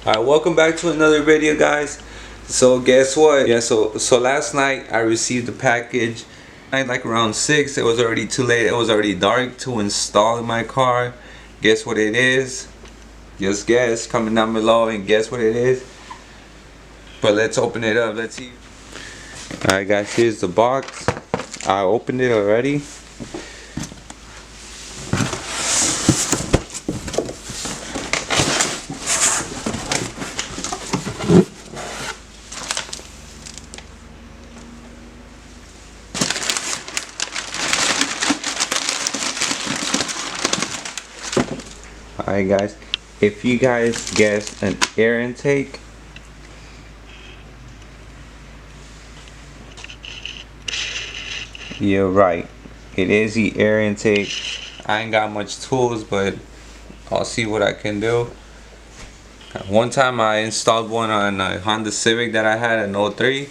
Alright, welcome back to another video, guys. So guess what? So last night I received the package. Like around 6, it was already too late. It was already dark to install in my car. Guess what it is? Just guess. Comment down below and guess what it is. But let's open it up. Let's see. Alright, guys, here's the box. I opened it already. Alright, guys, if you guys guessed an air intake, you're right. It is the air intake. I ain't got much tools, but I'll see what I can do. One time I installed one on a Honda Civic that I had in '03,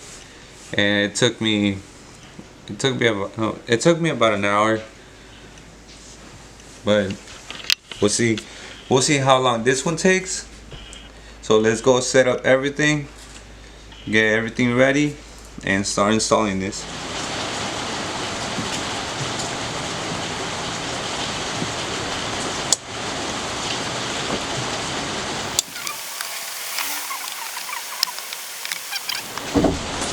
and it took me about an hour. But we'll see how long this one takes. So let's go set up everything, get everything ready, and start installing this.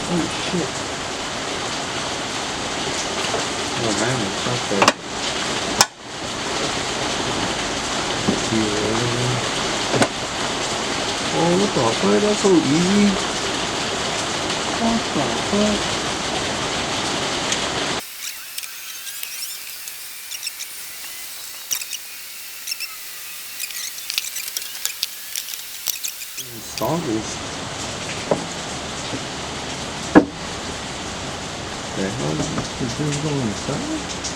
Oh shit. Oh man, it's not there. Oh, what the fuck? That's so easy. What the fuck? Install this. The hell is this going inside?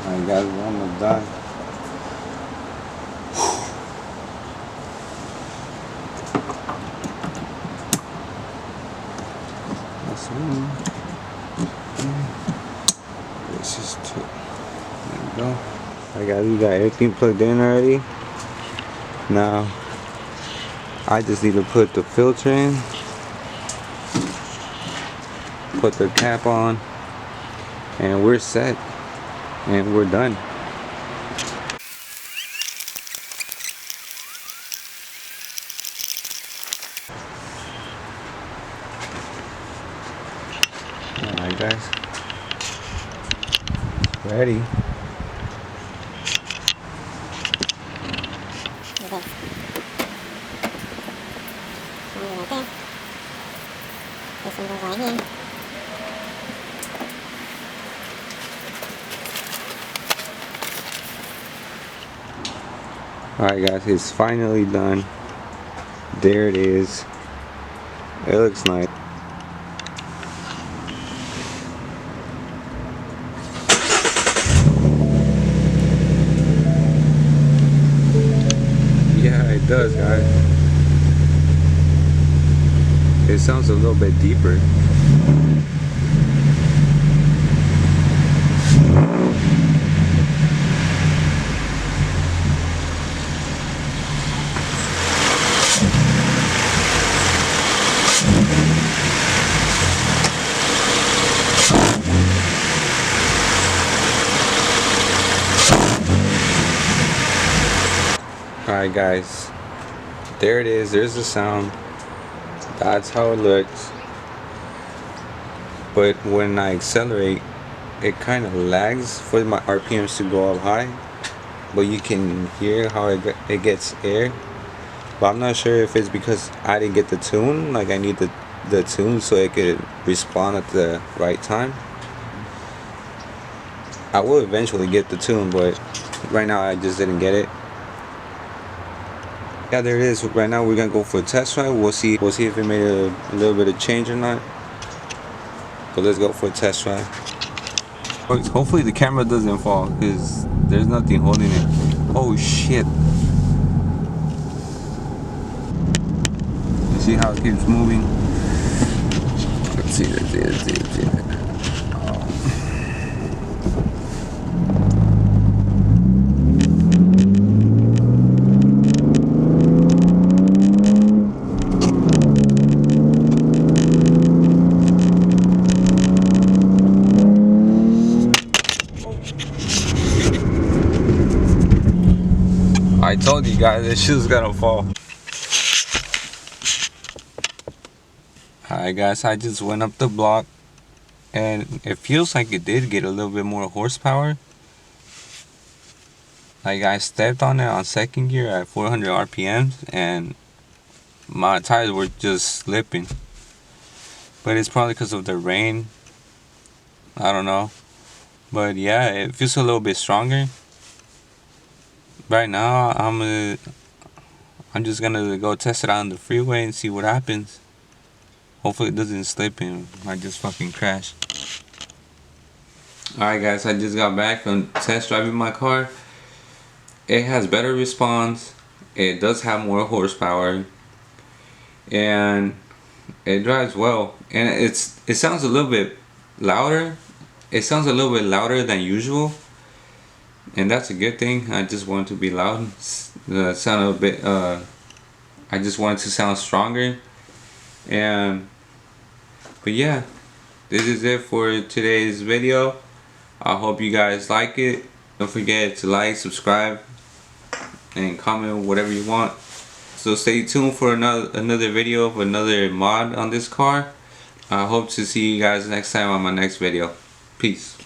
Alright, guys, we're almost done. That's one. This is two. There we go. Alright, guys, we got everything plugged in already. Now I just need to put the filter in, put the cap on, and we're set, and we're done. Alright, guys, ready. This one goes right here. Alright, guys, it's finally done. There it is. It looks nice. Yeah, it does, guys. It sounds a little bit deeper. Alright, guys, there it is. There's the sound. That's how it looks. But when I accelerate, it kind of lags for my RPMs to go up high. But you can hear how it gets air. But I'm not sure if it's because I didn't get the tune. Like, I need to the tune so it could respond at the right time. I will eventually get the tune, but right now I just didn't get it. Yeah, there it is. Right now we're gonna go for a test drive. We'll see if it made a little bit of change or not. But let's go for a test drive. Hopefully the camera doesn't fall, because there's nothing holding it. Oh shit. You see how it keeps moving? Let's see. I told you guys this shit's gonna fall. Alright guys, I just went up the block and it feels like it did get a little bit more horsepower. Like I stepped on it on second gear at 400 RPMs and my tires were just slipping. But it's probably because of the rain. I don't know. But yeah, it feels a little bit stronger. Right now I'm just gonna go test it out on the freeway and see what happens. Hopefully it doesn't slip and I just fucking crash. Alright guys, I just got back from test driving my car. It has better response. It does have more horsepower. And it drives well. And it sounds a little bit louder. It sounds a little bit louder than usual. And that's a good thing. I just want it to be loud. Sound a bit I just want it to sound stronger. But yeah, this is it for today's video. I hope you guys like it. Don't forget to like, subscribe, and comment whatever you want. So stay tuned for another video of another mod on this car. I hope to see you guys next time on my next video. Peace.